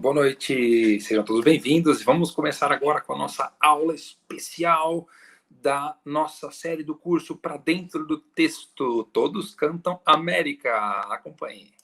Boa noite, sejam todos bem-vindos. Vamos começar agora com a nossa aula especial da nossa série do curso Pra Dentro do Texto. Todos cantam América. Acompanhe.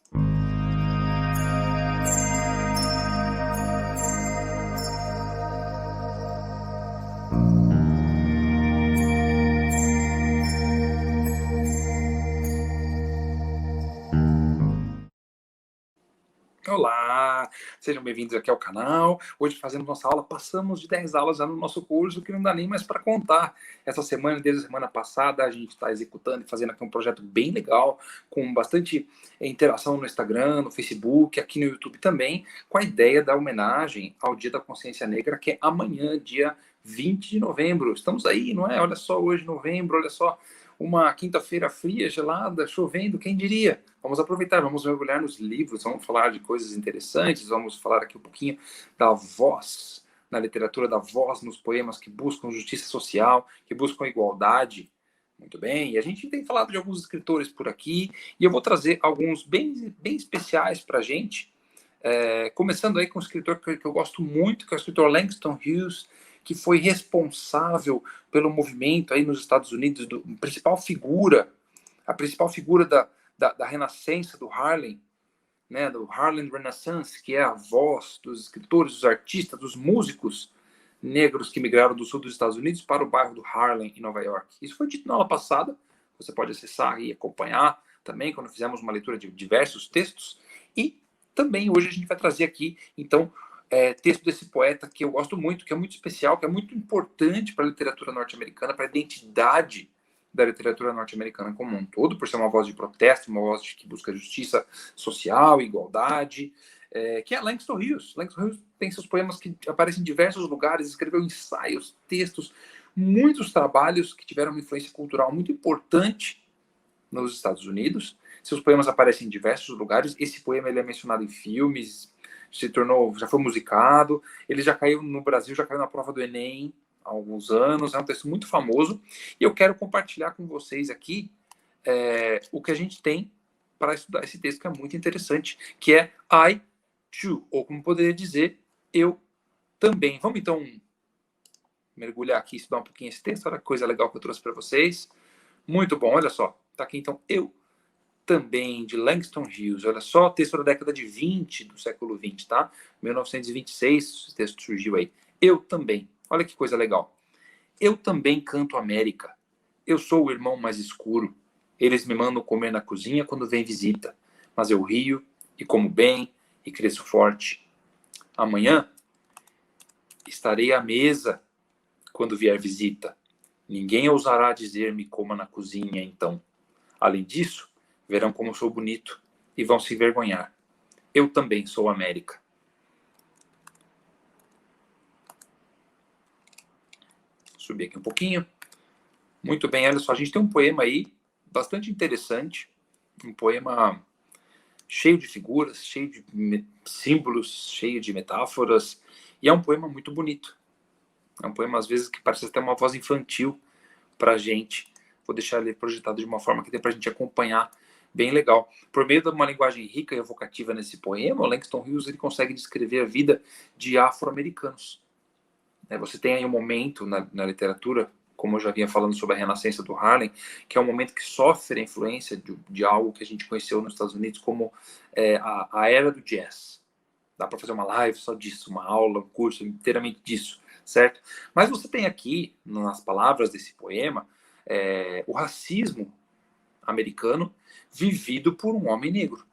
Olá, sejam bem-vindos aqui ao canal. Hoje fazendo nossa aula, passamos de 10 aulas já no nosso curso, que não dá nem mais para contar. Essa semana, desde a semana passada, a gente está executando e fazendo aqui um projeto bem legal, com bastante interação no Instagram, no Facebook, aqui no YouTube também, com a ideia da homenagem ao Dia da Consciência Negra, que é amanhã, dia 20 de novembro. Estamos aí, não é? Olha só, hoje novembro, olha só, uma quinta-feira fria, gelada, chovendo, quem diria? Vamos aproveitar, vamos mergulhar nos livros, vamos falar de coisas interessantes, vamos falar aqui um pouquinho da voz, na literatura da voz, nos poemas que buscam justiça social, que buscam igualdade. Muito bem, e a gente tem falado de alguns escritores por aqui, e eu vou trazer alguns bem especiais para a gente, começando aí com um escritor que eu gosto muito, que é o escritor Langston Hughes, que foi responsável pelo movimento aí nos Estados Unidos, a principal figura da renascença do Harlem, né, do Harlem Renaissance, que é a voz dos escritores, dos artistas, dos músicos negros que migraram do sul dos Estados Unidos para o bairro do Harlem, em Nova York. Isso foi dito na aula passada, você pode acessar e acompanhar também, quando fizemos uma leitura de diversos textos, e também hoje a gente vai trazer aqui, então, texto desse poeta que eu gosto muito, que é muito especial, que é muito importante para a literatura norte-americana, para a identidade da literatura norte-americana como um todo, por ser uma voz de protesto, uma voz que busca justiça social, igualdade, que é Langston Hughes. Langston Hughes tem seus poemas que aparecem em diversos lugares, escreveu ensaios, textos, muitos trabalhos que tiveram uma influência cultural muito importante nos Estados Unidos. Seus poemas aparecem em diversos lugares. Esse poema ele é mencionado em filmes, já foi musicado, ele já caiu no Brasil, já caiu na prova do Enem há alguns anos, é um texto muito famoso, e eu quero compartilhar com vocês aqui o que a gente tem para estudar esse texto, que é muito interessante, que é I too, ou como poderia dizer, eu também. Vamos então mergulhar aqui, estudar um pouquinho esse texto, olha que coisa legal que eu trouxe para vocês. Muito bom, olha só, tá aqui então, eu também, de Langston Hughes. Olha só, texto da década de 20 do século 20, tá? 1926, esse texto surgiu aí. Eu também. Olha que coisa legal. Eu também canto América. Eu sou o irmão mais escuro. Eles me mandam comer na cozinha quando vem visita. Mas eu rio e como bem e cresço forte. Amanhã estarei à mesa quando vier visita. Ninguém ousará dizer-me coma na cozinha, então. Além disso, verão como sou bonito e vão se envergonhar. Eu também sou América. Subir aqui um pouquinho. Muito bem, olha só, a gente tem um poema aí bastante interessante, um poema cheio de figuras, cheio de símbolos, cheio de metáforas, e é um poema muito bonito. É um poema, às vezes, que parece até uma voz infantil pra gente. Vou deixar ele projetado de uma forma que dê pra gente acompanhar bem legal. Por meio de uma linguagem rica e evocativa nesse poema, o Langston Hughes ele consegue descrever a vida de afro-americanos. Você tem aí um momento na literatura, como eu já vinha falando sobre a renascença do Harlem, que é um momento que sofre a influência de algo que a gente conheceu nos Estados Unidos como a era do jazz. Dá para fazer uma live só disso, uma aula, um curso inteiramente disso, certo? Mas você tem aqui, nas palavras desse poema, o racismo americano vivido por um homem negro.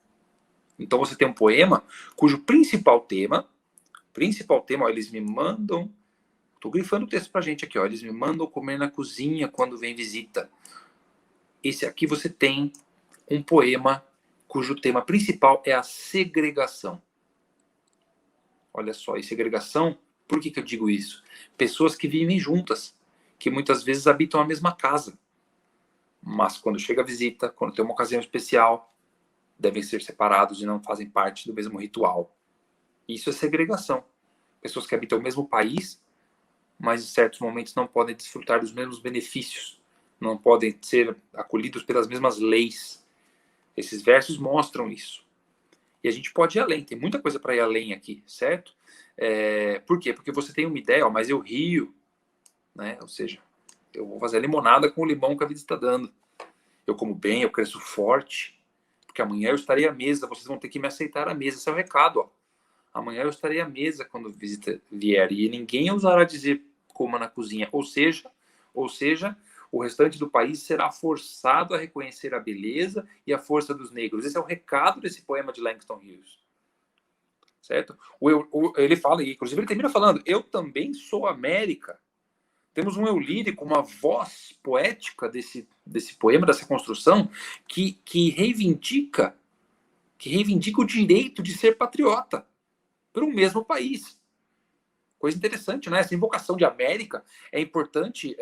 Então você tem um poema cujo principal tema, ó, eles me mandam, tô grifando o texto pra gente aqui, ó, eles me mandam comer na cozinha quando vem visita. Esse aqui você tem um poema cujo tema principal é a segregação. Olha só, e segregação, por que eu digo isso? Pessoas que vivem juntas, que muitas vezes habitam a mesma casa, mas quando chega a visita, quando tem uma ocasião especial, devem ser separados e não fazem parte do mesmo ritual. Isso é segregação. Pessoas que habitam o mesmo país, mas em certos momentos não podem desfrutar dos mesmos benefícios, não podem ser acolhidos pelas mesmas leis. Esses versos mostram isso. E a gente pode ir além, tem muita coisa para ir além aqui, certo? Por quê? Porque você tem uma ideia, ó, mas eu rio, né? Ou seja, eu vou fazer limonada com o limão que a vida está dando. Eu como bem, eu cresço forte, porque amanhã eu estarei à mesa, vocês vão ter que me aceitar à mesa. Esse é o recado, ó. Amanhã eu estarei à mesa quando a visita vier, e ninguém ousará dizer coma na cozinha. Ou seja, o restante do país será forçado a reconhecer a beleza e a força dos negros. Esse é o recado desse poema de Langston Hughes. Certo? Ele fala, e inclusive ele termina falando, eu também sou América. Temos um eu lírico, uma voz poética desse poema, dessa construção, que reivindica o direito de ser patriota por um mesmo país. Coisa interessante, né? Essa invocação de América é importante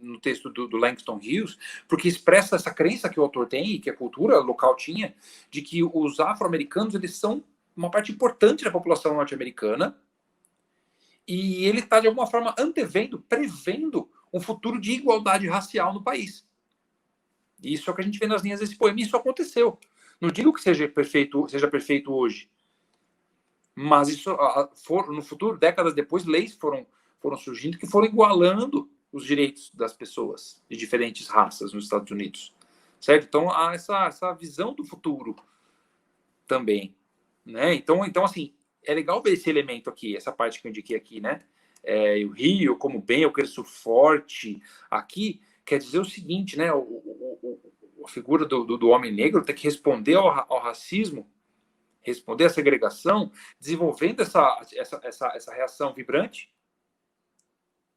no texto do Langston Hughes, porque expressa essa crença que o autor tem e que a cultura local tinha, de que os afro-americanos eles são uma parte importante da população norte-americana, e ele está, de alguma forma, prevendo um futuro de igualdade racial no país. E isso é o que a gente vê nas linhas desse poema, e isso aconteceu. Não digo que seja perfeito hoje, mas isso, no futuro, décadas depois, leis foram surgindo que foram igualando os direitos das pessoas de diferentes raças nos Estados Unidos. Certo? Então, há essa visão do futuro também. Né? Então, assim, é legal ver esse elemento aqui, essa parte que eu indiquei aqui, né? Eu rio, eu como bem, eu cresço forte. Aqui quer dizer o seguinte, né? A figura do homem negro tem que responder ao racismo, responder à segregação, desenvolvendo essa reação vibrante,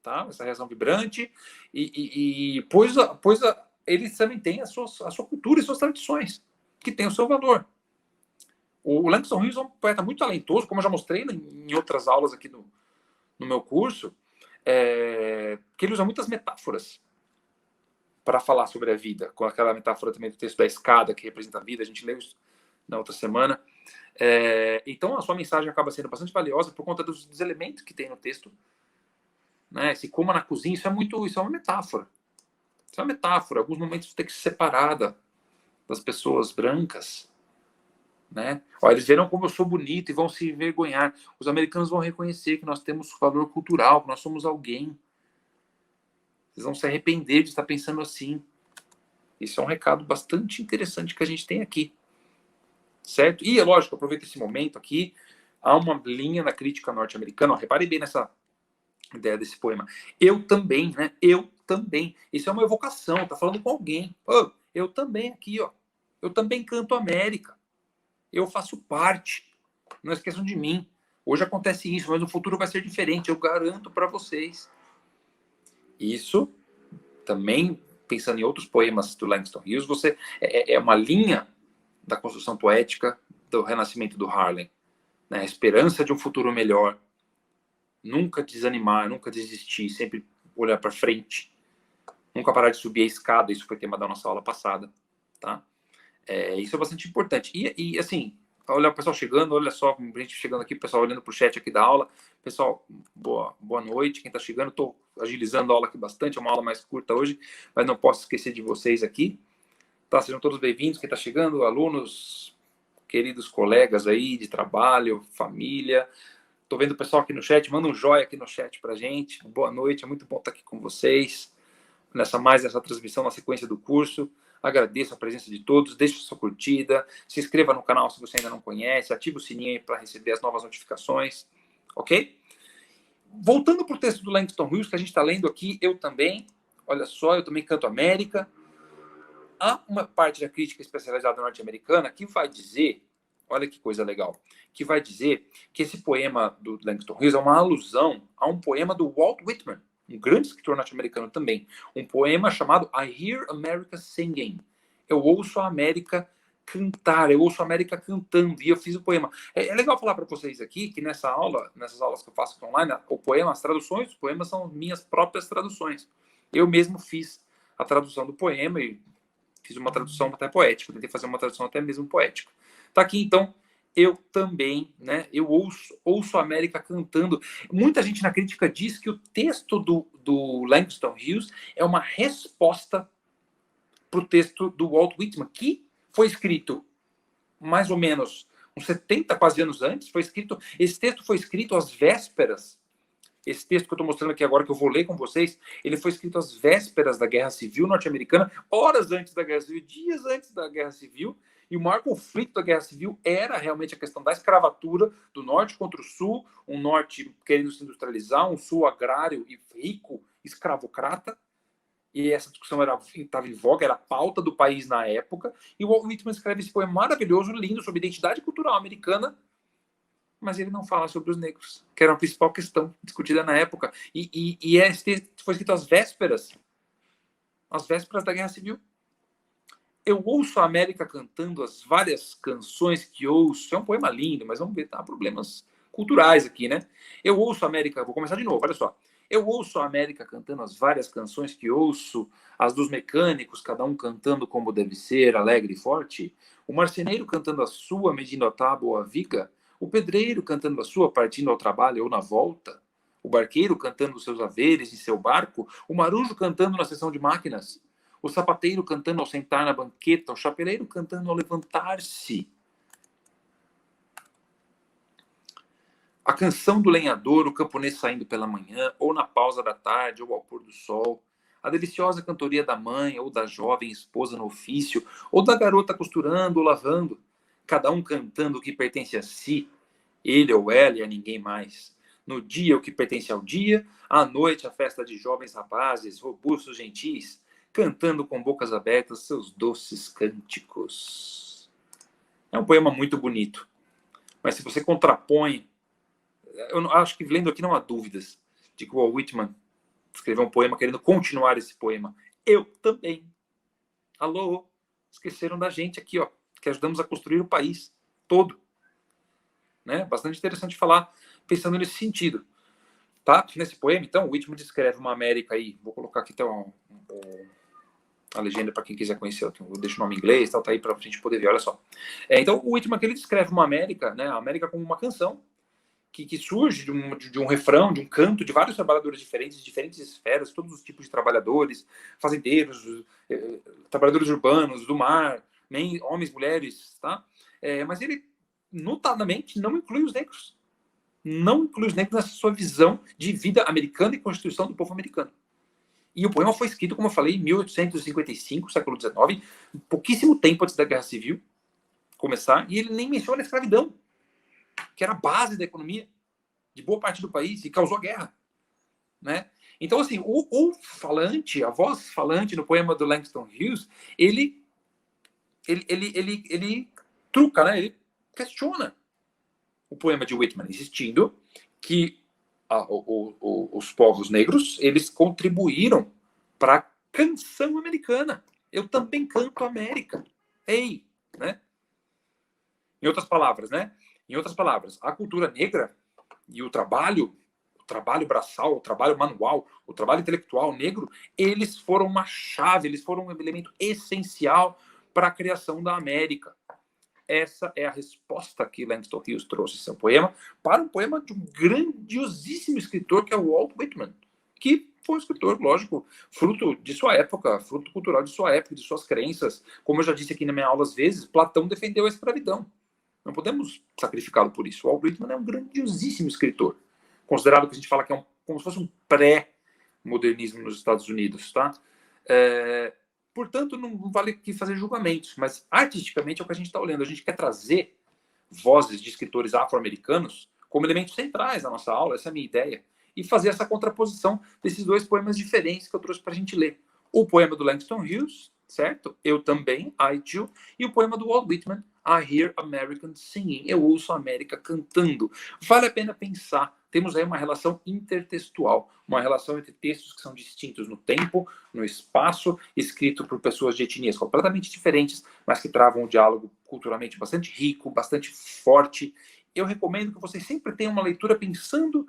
tá? Essa reação vibrante, pois eles também têm a sua cultura e suas tradições, que tem o seu valor. O Langston Hughes é um poeta muito talentoso, como eu já mostrei em outras aulas aqui no meu curso, que ele usa muitas metáforas para falar sobre a vida, com aquela metáfora também do texto da escada, que representa a vida, a gente leu isso na outra semana. Então, a sua mensagem acaba sendo bastante valiosa por conta dos elementos que tem no texto. Né? Se coma na cozinha, isso é uma metáfora. Isso é uma metáfora. Alguns momentos você tem que ser separada das pessoas brancas. Né? Ó, eles verão como eu sou bonito e vão se envergonhar. Os americanos vão reconhecer que nós temos valor cultural, que nós somos alguém. Vocês vão se arrepender de estar pensando assim. Isso é um recado bastante interessante que a gente tem aqui. Certo? E, é lógico, aproveito esse momento aqui. Há uma linha na crítica norte-americana. Repare bem nessa ideia desse poema. Eu também, né? Eu também. Isso é uma evocação. Tá falando com alguém. Oh, eu também aqui, ó. Eu também canto América. Eu faço parte. Não esqueçam de mim. Hoje acontece isso, mas no futuro vai ser diferente. Eu garanto para vocês. Isso também, pensando em outros poemas do Langston Hughes, é uma linha da construção poética do renascimento do Harlem. Né? A esperança de um futuro melhor. Nunca desanimar, nunca desistir, sempre olhar para frente. Nunca parar de subir a escada. Isso foi tema da nossa aula passada. Tá? Isso é bastante importante. E assim, olha o pessoal chegando, olha só, a gente chegando aqui, o pessoal olhando para o chat aqui da aula. Pessoal, boa noite. Quem está chegando, estou agilizando a aula aqui bastante, é uma aula mais curta hoje, mas não posso esquecer de vocês aqui. Tá, sejam todos bem-vindos, quem está chegando, alunos, queridos colegas aí de trabalho, família. Estou vendo o pessoal aqui no chat, manda um joinha aqui no chat para gente. Boa noite, é muito bom estar aqui com vocês, nessa transmissão, na sequência do curso. Agradeço a presença de todos, deixe sua curtida, se inscreva no canal se você ainda não conhece, ative o sininho aí para receber as novas notificações, ok? Voltando para o texto do Langston Hughes, que a gente está lendo aqui, eu também, olha só, eu também canto América. Há uma parte da crítica especializada norte-americana que vai dizer, olha que coisa legal, que vai dizer que esse poema do Langston Hughes é uma alusão a um poema do Walt Whitman, um grande escritor norte-americano também, um poema chamado I Hear America Singing. Eu ouço a América cantar, eu ouço a América cantando, e eu fiz o poema. É legal falar para vocês aqui que nessas aulas que eu faço online, o poema, as traduções dos poemas são minhas próprias traduções. Eu mesmo fiz a tradução do poema e fiz uma tradução até poética, tentei fazer uma tradução até mesmo poética. Tá aqui, então, eu também, né? Eu ouço a América cantando. Muita gente na crítica diz que o texto do Langston Hughes é uma resposta para o texto do Walt Whitman, que foi escrito mais ou menos uns 70 quase anos antes, esse texto foi escrito às vésperas. Esse texto que eu estou mostrando aqui agora, que eu vou ler com vocês, ele foi escrito às vésperas da Guerra Civil norte-americana, horas antes da Guerra Civil, dias antes da Guerra Civil, e o maior conflito da Guerra Civil era realmente a questão da escravatura do norte contra o sul, um norte querendo se industrializar, um sul agrário e rico, escravocrata, e essa discussão estava em voga, era a pauta do país na época, e o Walt Whitman escreve esse poema maravilhoso, lindo, sobre identidade cultural americana, mas ele não fala sobre os negros, que era a principal questão discutida na época. E esse texto foi escrito às vésperas da Guerra Civil. Eu ouço a América cantando as várias canções que ouço. É um poema lindo, mas vamos ver, tá? Problemas culturais aqui, né? Eu ouço a América, vou começar de novo, olha só. Eu ouço a América cantando as várias canções que ouço, as dos mecânicos, cada um cantando como deve ser, alegre e forte. O marceneiro cantando a sua, medindo a tábua ou a viga. O pedreiro cantando a sua, partindo ao trabalho ou na volta. O barqueiro cantando os seus haveres em seu barco. O marujo cantando na seção de máquinas. O sapateiro cantando ao sentar na banqueta. O chapeleiro cantando ao levantar-se. A canção do lenhador, o camponês saindo pela manhã, ou na pausa da tarde, ou ao pôr do sol. A deliciosa cantoria da mãe, ou da jovem esposa no ofício, ou da garota costurando ou lavando. Cada um cantando o que pertence a si, ele ou ela e a ninguém mais. No dia o que pertence ao dia, à noite a festa de jovens rapazes, robustos gentis, cantando com bocas abertas seus doces cânticos. É um poema muito bonito, mas se você contrapõe, eu acho que lendo aqui não há dúvidas de que o Walt Whitman escreveu um poema querendo continuar esse poema. Eu também. Alô, esqueceram da gente aqui, ó, que ajudamos a construir o país todo. Né? Bastante interessante falar, pensando nesse sentido. Tá? Nesse poema, então, o Whitman descreve uma América aí, vou colocar aqui então a legenda para quem quiser conhecer, eu deixo o nome em inglês, tá aí para a gente poder ver, olha só. Então, o Whitman, ele descreve uma América, né, a América como uma canção, que surge de um refrão, de um canto, de vários trabalhadores diferentes, de diferentes esferas, todos os tipos de trabalhadores, fazendeiros, trabalhadores urbanos, do mar, homens, mulheres, tá? Mas ele, notadamente, não inclui os negros. Não inclui os negros nessa sua visão de vida americana e constituição do povo americano. E o poema foi escrito, como eu falei, em 1855, século XIX, pouquíssimo tempo antes da Guerra Civil começar, e ele nem menciona a escravidão, que era a base da economia de boa parte do país e causou guerra, né? Então, assim, o falante, a voz falante no poema do Langston Hughes, ele truca, né? Ele questiona o poema de Whitman, insistindo que os povos negros, eles contribuíram para a canção americana. Eu também canto América. Ei, né? Em outras palavras, né? Em outras palavras, a cultura negra e o trabalho braçal, o trabalho manual, o trabalho intelectual negro, eles foram uma chave, eles foram um elemento essencial para a criação da América. Essa é a resposta que Langston Hughes trouxe em seu poema para um poema de um grandiosíssimo escritor que é o Walt Whitman, que foi um escritor, lógico, fruto de sua época, fruto cultural de sua época, de suas crenças. Como eu já disse aqui na minha aula às vezes, Platão defendeu a escravidão. Não podemos sacrificá-lo por isso. O Walt Whitman é um grandiosíssimo escritor, considerado que a gente fala que é como se fosse um pré-modernismo nos Estados Unidos, tá? Portanto, não vale aqui fazer julgamentos, mas artisticamente é o que a gente está olhando. A gente quer trazer vozes de escritores afro-americanos como elementos centrais da nossa aula, essa é a minha ideia, e fazer essa contraposição desses dois poemas diferentes que eu trouxe para a gente ler. O poema do Langston Hughes, certo? Eu também, I too, e o poema do Walt Whitman, I Hear Americans Singing. Eu ouço a América cantando. Vale a pena pensar. Temos aí uma relação intertextual, uma relação entre textos que são distintos no tempo, no espaço, escrito por pessoas de etnias completamente diferentes, mas que travam um diálogo culturalmente bastante rico, bastante forte. Eu recomendo que vocês sempre tenham uma leitura pensando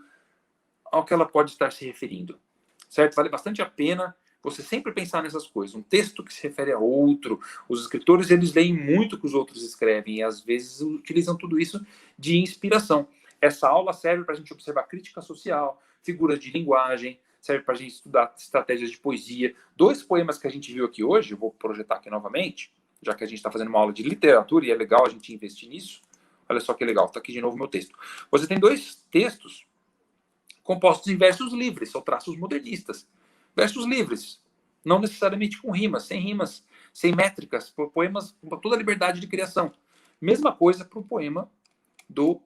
ao que ela pode estar se referindo, certo? Vale bastante a pena você sempre pensar nessas coisas. Um texto que se refere a outro. Os escritores, eles leem muito o que os outros escrevem e, às vezes, utilizam tudo isso de inspiração. Essa aula serve para a gente observar crítica social, figuras de linguagem, serve para a gente estudar estratégias de poesia. Dois poemas que a gente viu aqui hoje, eu vou projetar aqui novamente, já que a gente está fazendo uma aula de literatura e é legal a gente investir nisso. Olha só que legal, está aqui de novo o meu texto. Você tem dois textos compostos em versos livres, são traços modernistas. Versos livres, não necessariamente com rimas, sem métricas, poemas com toda a liberdade de criação. Mesma coisa para o poema do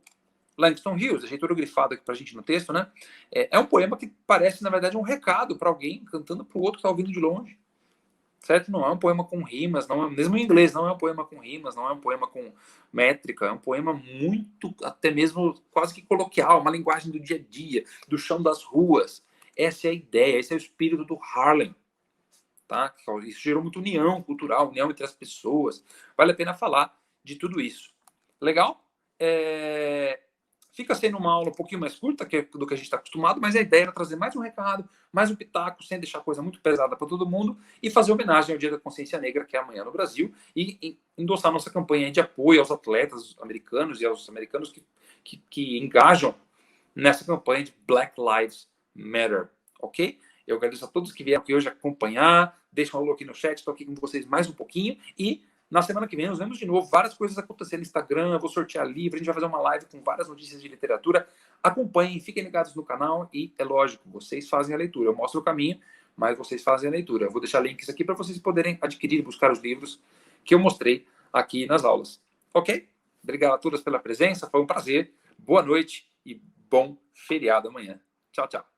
Langston Hughes, deixei todo grifado aqui para a gente no texto, né? É um poema que parece, na verdade, um recado para alguém cantando para o outro que está ouvindo de longe. Certo? Não é um poema com rimas, não é, mesmo em inglês, não é um poema com rimas, não é um poema com métrica, é um poema muito, até mesmo quase que coloquial, uma linguagem do dia a dia, do chão das ruas. Essa é a ideia, esse é o espírito do Harlem. Tá? Isso gerou muita união cultural, união entre as pessoas. Vale a pena falar de tudo isso. Legal? Fica sendo uma aula um pouquinho mais curta do que a gente está acostumado, mas a ideia era trazer mais um recado, mais um pitaco, sem deixar coisa muito pesada para todo mundo, e fazer homenagem ao Dia da Consciência Negra, que é amanhã no Brasil, e endossar nossa campanha de apoio aos atletas americanos e aos americanos que engajam nessa campanha de Black Lives Matter, ok? Eu agradeço a todos que vieram aqui hoje acompanhar, deixa um alô aqui no chat, estou aqui com vocês mais um pouquinho, e na semana que vem nos vemos de novo, várias coisas acontecendo no Instagram, eu vou sortear livro, a gente vai fazer uma live com várias notícias de literatura. Acompanhem, fiquem ligados no canal e, é lógico, vocês fazem a leitura. Eu mostro o caminho, mas vocês fazem a leitura. Eu vou deixar links aqui para vocês poderem adquirir e buscar os livros que eu mostrei aqui nas aulas. Ok? Obrigado a todas pela presença, foi um prazer. Boa noite e bom feriado amanhã. Tchau, tchau.